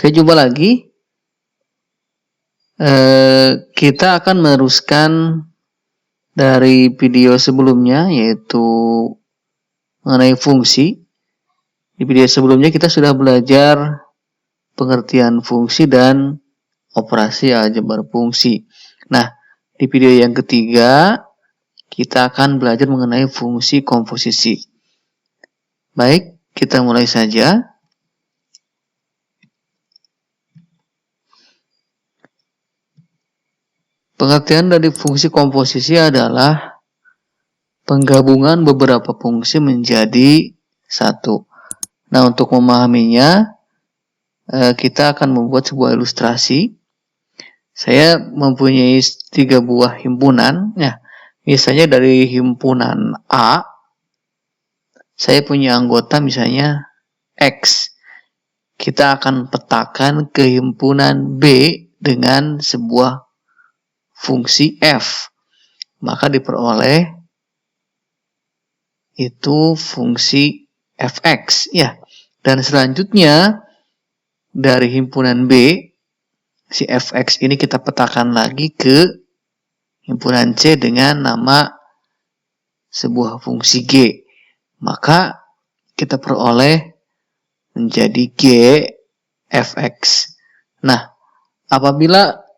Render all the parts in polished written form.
Oke, coba lagi. Kita akan meneruskan dari video sebelumnya, yaitu mengenai fungsi. Di video sebelumnya kita sudah belajar pengertian fungsi dan operasi aljabar fungsi. Nah, di video yang ketiga kita akan belajar mengenai fungsi komposisi. Baik, kita mulai saja. Pengertian dari fungsi komposisi adalah penggabungan beberapa fungsi menjadi satu. Nah, untuk memahaminya, kita akan membuat sebuah ilustrasi. Saya mempunyai 3 buah himpunan. Ya, misalnya dari himpunan A, saya punya anggota misalnya X. Kita akan petakan ke himpunan B dengan sebuah fungsi F. Maka diperoleh itu fungsi Fx. Ya. Dan selanjutnya dari himpunan B, si Fx ini kita petakan lagi ke himpunan C dengan nama sebuah fungsi G. Maka kita peroleh menjadi G Fx. Nah, apabila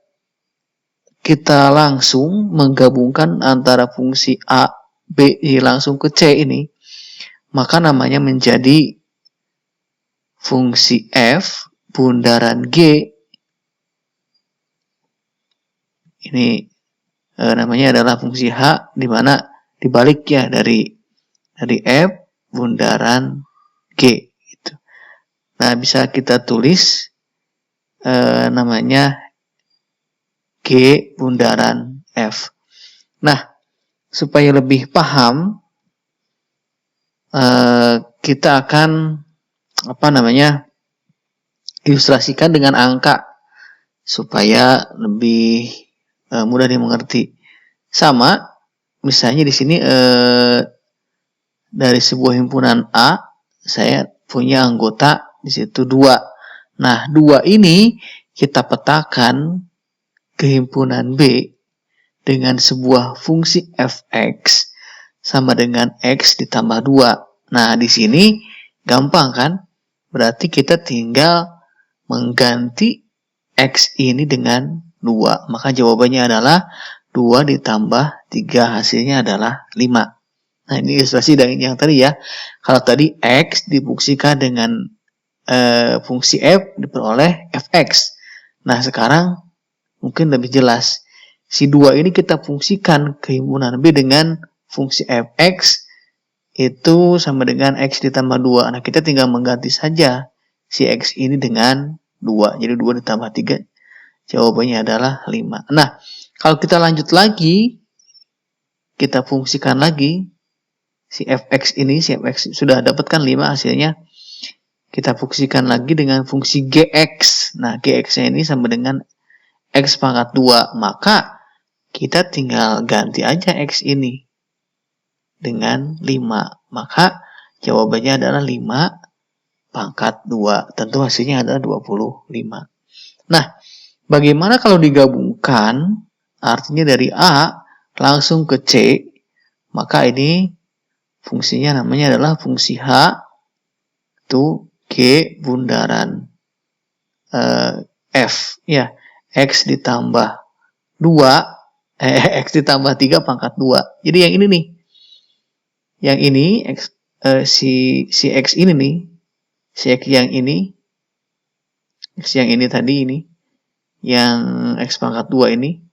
kita langsung menggabungkan antara fungsi A, B langsung ke C ini, maka namanya menjadi fungsi F bundaran G. Ini namanya adalah fungsi H, di mana dibalik ya dari F bundaran G. Gitu. Nah, bisa kita tulis namanya G bundaran F. Nah, supaya lebih paham, kita akan ilustrasikan dengan angka supaya lebih mudah dimengerti. Sama, misalnya di sini dari sebuah himpunan A, saya punya anggota di situ 2. Nah, 2 ini kita petakan ke himpunan B dengan sebuah fungsi Fx sama dengan X ditambah 2. Nah, di sini gampang kan? Berarti kita tinggal mengganti X ini dengan 2. Maka jawabannya adalah 2 ditambah 3, hasilnya adalah 5. Nah, ini ilustrasi dari yang tadi ya. Kalau tadi X difungsikan dengan fungsi F, diperoleh Fx. Nah, sekarang mungkin lebih jelas. Si 2 ini kita fungsikan ke himpunan B dengan fungsi Fx, itu sama dengan X ditambah 2. Nah, kita tinggal mengganti saja si X ini dengan 2. Jadi 2 ditambah 3, jawabannya adalah 5. Nah, kalau kita lanjut lagi, kita fungsikan lagi si Fx ini, si Fx sudah dapatkan 5 hasilnya. Kita fungsikan lagi dengan fungsi Gx. Nah, Gx-nya ini sama dengan X pangkat 2. Maka kita tinggal ganti aja X ini dengan 5. Maka jawabannya adalah 5 pangkat 2. Tentu hasilnya adalah 25. Nah, bagaimana kalau digabungkan? Artinya dari A langsung ke C, maka ini fungsinya namanya adalah fungsi H, itu G bundaran F, ya, X ditambah 2, X ditambah 3 pangkat 2. Jadi yang ini nih, yang ini si X ini nih, si X yang ini, X yang ini tadi ini, yang X pangkat 2 ini,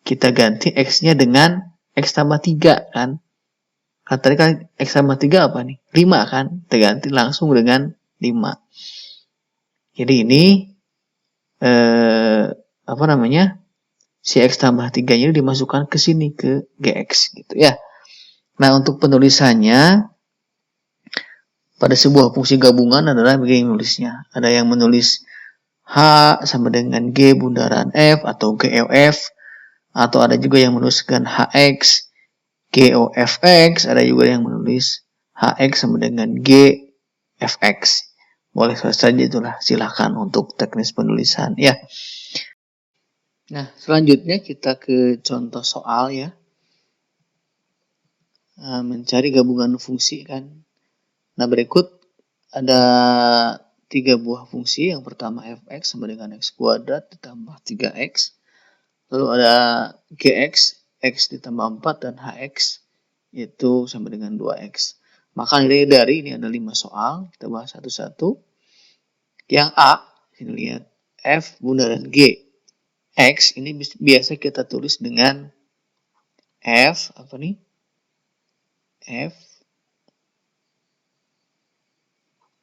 kita ganti X-nya dengan X tambah 3 kan. Kan tadi kan X tambah 3 apa nih? 5 kan? Kita ganti langsung dengan 5. Jadi ini si X tambah 3 nya dimasukkan ke sini, ke Gx gitu ya. Nah, untuk penulisannya pada sebuah fungsi gabungan adalah begini nulisnya. Ada yang menulis H sama dengan G bundaran F atau GOF, atau ada juga yang menuliskan HX GOFX, ada juga yang menulis HX sama dengan GFX. boleh saja itulah, silakan untuk teknis penulisan ya. Nah, selanjutnya kita ke contoh soal ya. Mencari gabungan fungsi kan. Nah, berikut ada 3 buah fungsi. Yang pertama fx sama dengan x kuadrat ditambah 3x. Lalu ada gx, x ditambah 4, dan hx itu sama dengan 2x. Maka nilai dari ini ada 5 soal. Kita bahas satu-satu. Yang A, ini lihat, f bundaran g. X ini biasa kita tulis dengan f, apa nih? F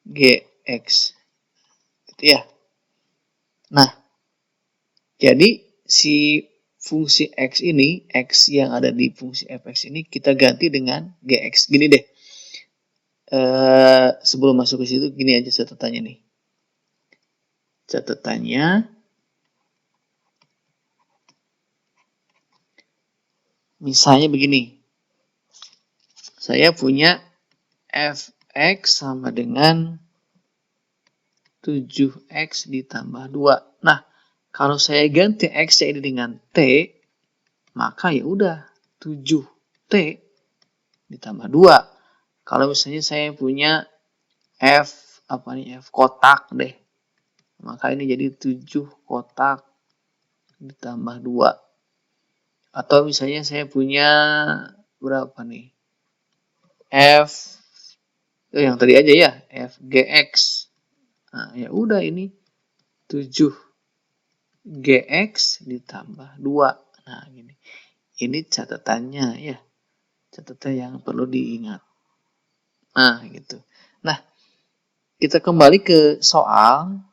gx. Gitu ya. Nah, jadi si fungsi x ini, x yang ada di fungsi fx ini kita ganti dengan gx. Gini deh. Sebelum masuk ke situ, gini aja catatannya nih. Catatannya, misalnya begini. Saya punya fx sama dengan 7x ditambah 2. Nah, kalau saya ganti x ini dengan t, maka ya udah 7t ditambah 2. Kalau misalnya saya punya f kotak deh. Maka ini jadi 7 kotak ditambah 2. Atau misalnya saya punya berapa nih? F yang tadi aja ya, f gx. Nah, ya udah ini 7 gx ditambah 2. Nah, gini. Ini catatannya ya. Catatan yang perlu diingat. Nah, gitu. Nah, kita kembali ke soal.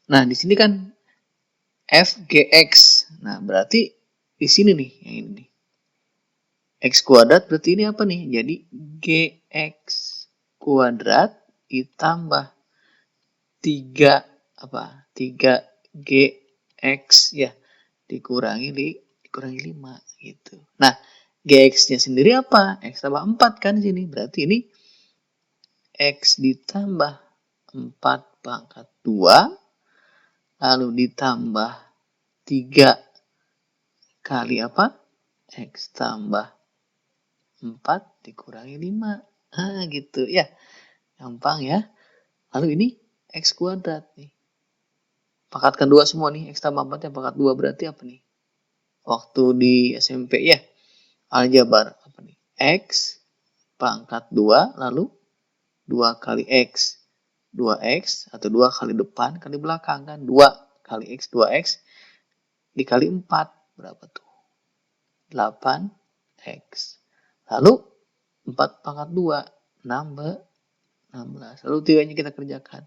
Nah, di sini kan fgx. Nah, berarti di sini nih, yang ini nih. X kuadrat berarti ini apa nih? Jadi gx kuadrat ditambah 3gx ya, dikurangi 5 gitu. Nah, gx-nya sendiri apa? X tambah 4 kan di sini. Berarti ini x ditambah 4 pangkat 2 lalu ditambah 3 kali apa? X tambah 4 dikurangi 5. Nah, gitu ya. Gampang ya. Lalu ini X kuadrat nih. Pangkatkan 2 semua nih. X tambah 4 yang pangkat 2 berarti apa nih? Waktu di SMP ya. Aljabar. Apa nih? X pangkat 2 lalu 2 kali X. 2X atau 2 kali depan kali belakang kan. 2 kali X, 2X dikali 4. Berapa tuh? 8X. Lalu 4 pangkat 2. 16. Lalu 3-nya kita kerjakan.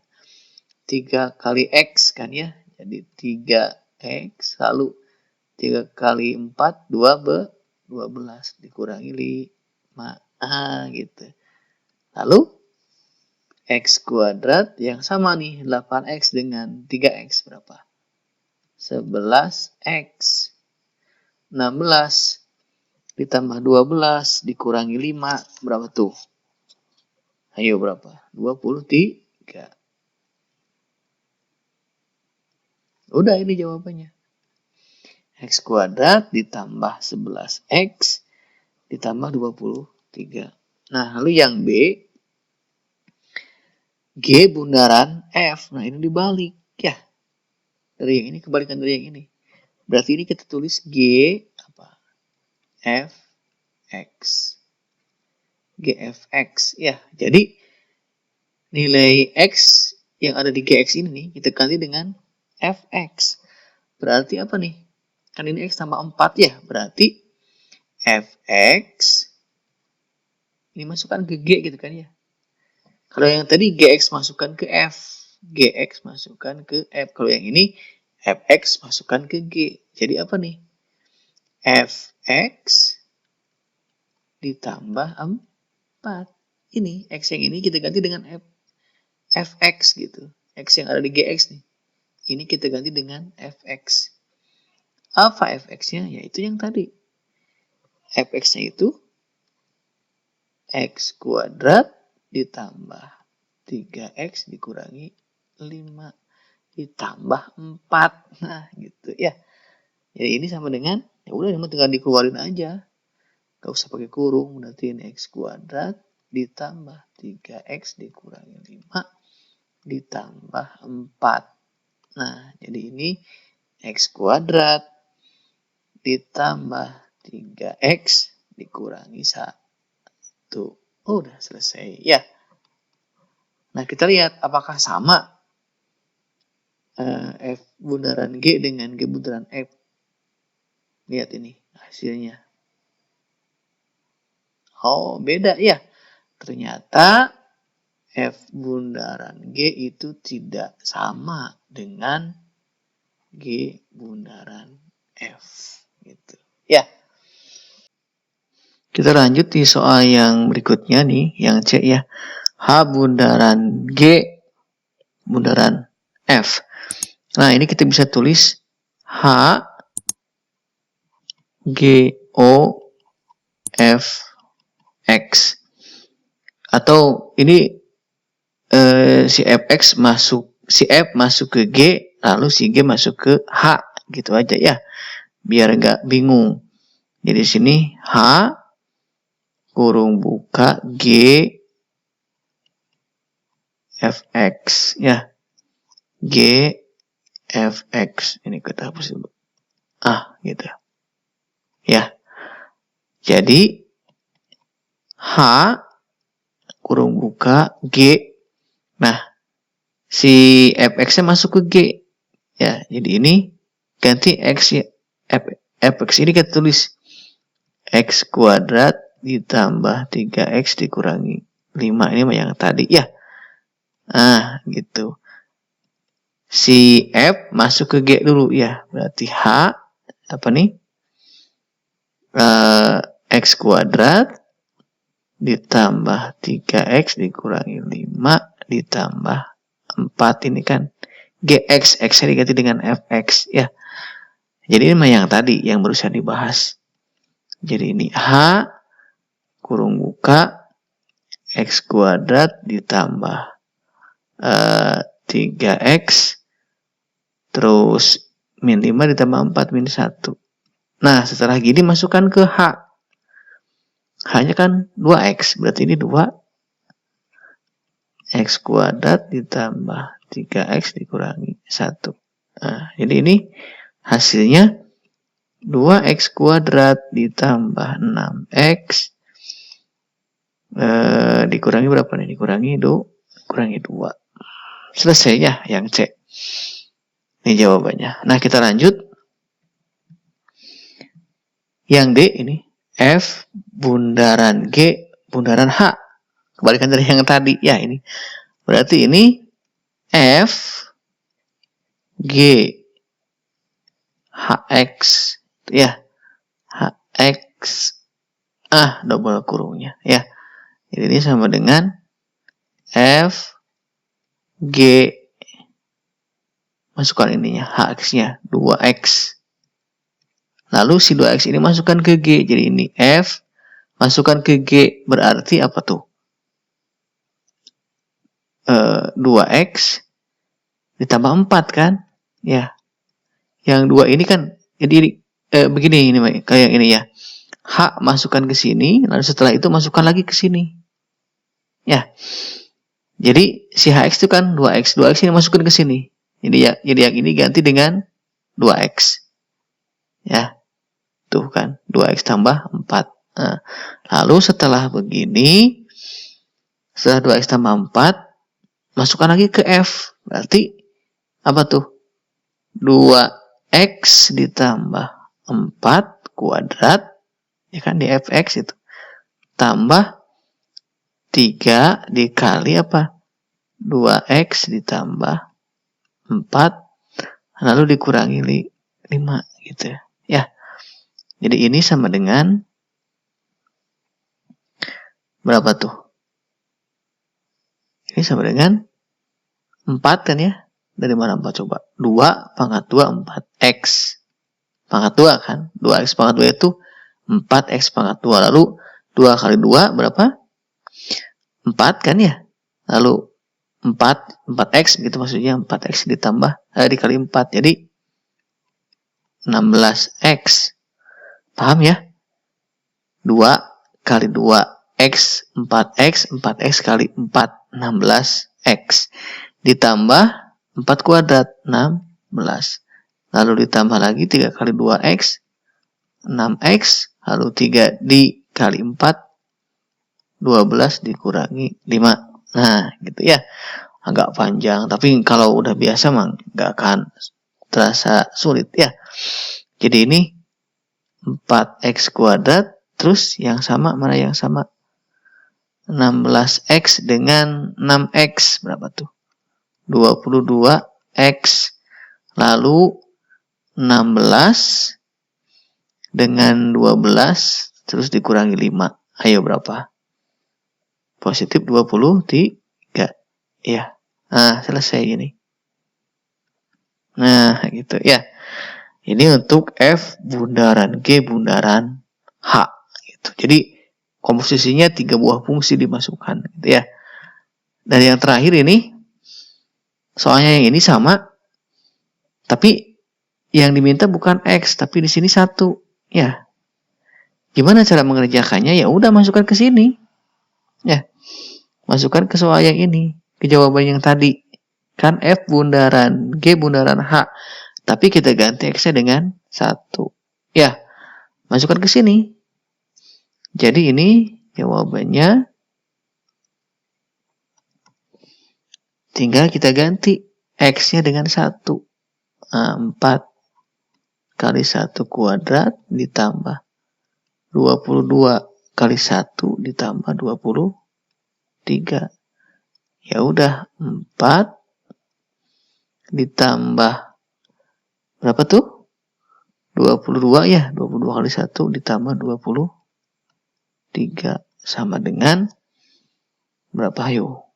3 kali X kan ya. Jadi 3X. Lalu 3 kali 4. 12. Dikurangi 5. Gitu. Lalu X kuadrat yang sama nih. 8X dengan 3X berapa? 11X. 16 ditambah 12 dikurangi 5 berapa tuh? Ayo berapa? 23. Udah ini jawabannya. X kuadrat ditambah 11X ditambah 23. Nah, lalu yang B, G bundaran F. Nah, ini dibalik ya. Dari yang ini kebalikan dari yang ini. Berarti ini kita tulis G apa? Fx. GFX ya. Jadi nilai X yang ada di GX ini nih kita ganti dengan Fx. Berarti apa nih? Kan ini X tambah 4 ya. Berarti Fx ini masukkan ke G gitu kan ya. Kalau yang tadi Gx masukkan ke F. Gx masukkan ke F. Kalau yang ini Fx masukkan ke G. Jadi apa nih? Fx ditambah 4. Ini X yang ini kita ganti dengan Fx gitu. X yang ada di Gx nih. Ini kita ganti dengan Fx. Apa Fx-nya? Yaitu yang tadi. Fx-nya itu X kuadrat ditambah 3x dikurangi 5 ditambah 4. Nah, gitu ya. Jadi ini sama dengan, ya udah ini tinggal dikeluarin aja. Gak usah pakai kurung, berarti ini x kuadrat ditambah 3x dikurangi 5 ditambah 4. Nah, jadi ini x kuadrat ditambah 3x dikurangi 1. Udah selesai ya. Nah, kita lihat apakah sama F bundaran G dengan G bundaran F. Lihat ini hasilnya. Oh, beda ya. Ternyata F bundaran G itu tidak sama dengan G bundaran F. Gitu. Ya. Kita lanjut di soal yang berikutnya nih, yang C ya. H bundaran G bundaran F. Nah, ini kita bisa tulis H G O F X. Atau ini si fx masuk, si f masuk ke G, lalu si G masuk ke H, gitu aja ya, biar nggak bingung. Jadi sini H kurung buka G fx ya, G fx, ini kita hapus dulu, gitu ya. Jadi H kurung buka G. Nah, si fx-nya masuk ke G. Ya, jadi ini ganti x ya. Fx ini kita tulis x kuadrat ditambah 3x dikurangi 5. Ini mah yang tadi ya. Nah, gitu. Si f masuk ke G dulu ya. Berarti H apa nih? X kuadrat ditambah 3x dikurangi 5 ditambah 4, ini kan Gx, x-nya diganti dengan fx ya. Jadi ini mah yang tadi yang berusaha dibahas. Jadi ini H kurung buka x kuadrat ditambah 3x terus min 5 ditambah 4 min 1. Nah, setelah gini masukkan ke H. H-nya kan 2x, berarti ini 2x kuadrat ditambah 3x dikurangi 1. Nah, jadi ini hasilnya 2x kuadrat ditambah 6x dikurangi berapa nih? Dikurangi 2. Selesai ya yang C. Ini jawabannya. Nah, kita lanjut. Yang D ini F bundaran G bundaran H. Kebalikan dari yang tadi ya ini. Berarti ini F G HX ya. HX double kurungnya ya. Jadi ini sama dengan F G, masukkan ininya HX-nya 2x. Lalu si 2x ini masukkan ke G. Jadi ini F masukkan ke G, berarti apa tuh? 2x ditambah 4 kan? Ya. Yang 2 ini kan jadi begini ini kayak ini ya. H masukkan ke sini, lalu setelah itu masukkan lagi ke sini. Ya. Jadi si HX itu kan 2x. 2x ini masukkan ke sini. Jadi yang ini ganti dengan 2x. Ya. Tuh kan, 2x tambah 4. Nah, lalu setelah begini, setelah 2x tambah 4, masukkan lagi ke F. Berarti apa tuh? 2x ditambah 4 kuadrat, ya kan, di fx itu. Tambah 3 dikali apa? 2x ditambah 4, lalu dikurangi 5 gitu ya. Ya. Jadi ini sama dengan berapa tuh? Ini sama dengan 4 kan ya? Dari mana 4 coba? 2 pangkat 2, 4x pangkat 2 kan? 2x pangkat 2 itu 4x pangkat 2. Lalu 2 kali 2 berapa? 4 kan ya? Lalu 4x gitu maksudnya, 4x ditambah dikali 4 jadi 16x. Paham ya? 2 kali 2x 4x kali 4 16x ditambah 4 kuadrat 16. Lalu ditambah lagi 3 kali 2x 6x, lalu 3 dikali 4 12 dikurangi 5. Nah, gitu ya. Agak panjang, tapi kalau udah biasa mah nggak akan terasa sulit ya. Jadi ini 4x kuadrat, terus yang sama, mana yang sama? 16x dengan 6x, berapa tuh? 22x. Lalu 16 dengan 12, terus dikurangi 5. Ayo berapa? Positif 23. Ya. Nah, selesai ini. Nah, gitu ya. Ini untuk F bundaran G bundaran H. Gitu. Jadi, komposisinya 3 buah fungsi dimasukkan. Gitu ya. Dan yang terakhir ini, soalnya yang ini sama, tapi yang diminta bukan X, tapi di sini 1. Ya. Gimana cara mengerjakannya? Ya udah masukkan ke sini. Ya. Masukkan ke soal yang ini. Ke jawaban yang tadi. Kan F bundaran G bundaran H. Tapi kita ganti X-nya dengan 1. Ya. Masukkan ke sini. Jadi ini jawabannya. Tinggal kita ganti X-nya dengan 1. 4 kali 1 kuadrat ditambah 22 kali 1 ditambah 23. Ya udah 4 ditambah berapa tuh? 22 ya. 22 kali 1 ditambah 23 sama dengan berapa ayo?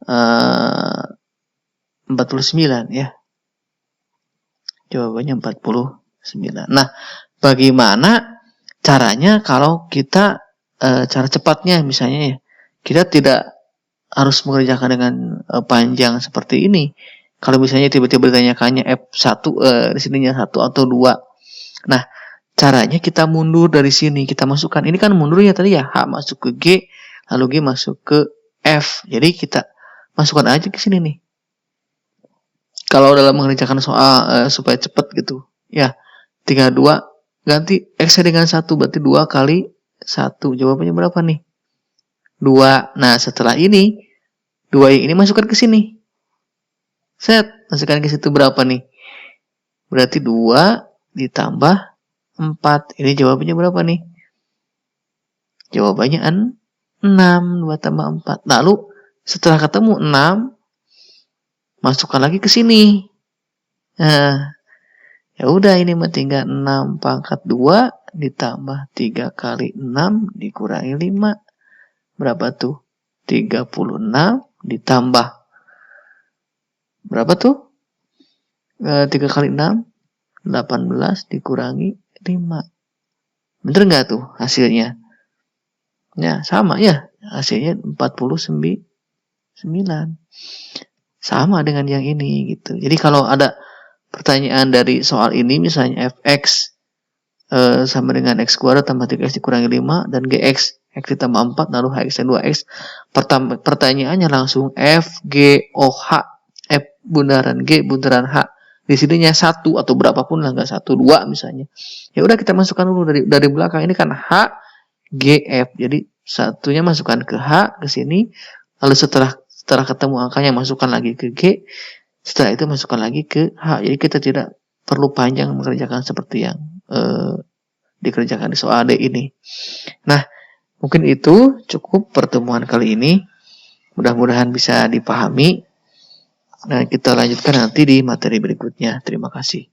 49 ya. Jawabannya 49. Nah, bagaimana caranya kalau kita cara cepatnya misalnya ya. Kita tidak harus mengerjakan dengan panjang seperti ini. Kalau misalnya tiba-tiba ditanyakannya F1 di sininya 1 atau 2. Nah, caranya kita mundur dari sini, kita masukkan. Ini kan mundur ya tadi ya, H masuk ke G, lalu G masuk ke F. Jadi kita masukkan aja ke sini nih. Kalau dalam mengerjakan soal supaya cepat gitu. Ya, 32 ganti X dengan 1 berarti 2 kali 1. Jawabannya berapa nih? 2. Nah, setelah ini 2 yang ini masukkan ke sini. Set, masukkan ke situ berapa nih? Berarti 2 ditambah 4. Ini jawabannya berapa nih? Jawabannya 6. 2 tambah 4. Lalu setelah ketemu 6, masukkan lagi ke sini. Nah, ya udah ini mah tinggal 6 pangkat 2 ditambah 3 kali 6 dikurangi 5. Berapa tuh? 36 ditambah berapa tuh? 3 kali 6 18 dikurangi 5. Bener nggak tuh hasilnya? Ya, sama ya. Hasilnya 49. Sama dengan yang ini gitu. Jadi kalau ada pertanyaan dari soal ini misalnya fx sama dengan x kuadrat tambah 3x dikurangi 5 dan gx x ditambah 4 lalu hx dan 2x. Pertanyaannya langsung f, g, o, h. F bundaran G bundaran H. Di sininya 1 atau berapapun lah, enggak 1, 2 misalnya. Ya udah kita masukkan dulu dari belakang. Ini kan H, G, F. Jadi satunya masukkan ke H ke sini. Lalu setelah ketemu angkanya masukkan lagi ke G. Setelah itu masukkan lagi ke H. Jadi kita tidak perlu panjang mengerjakan seperti yang dikerjakan di soal D ini. Nah, mungkin itu cukup pertemuan kali ini. Mudah-mudahan bisa dipahami. Nah, kita lanjutkan nanti di materi berikutnya. Terima kasih.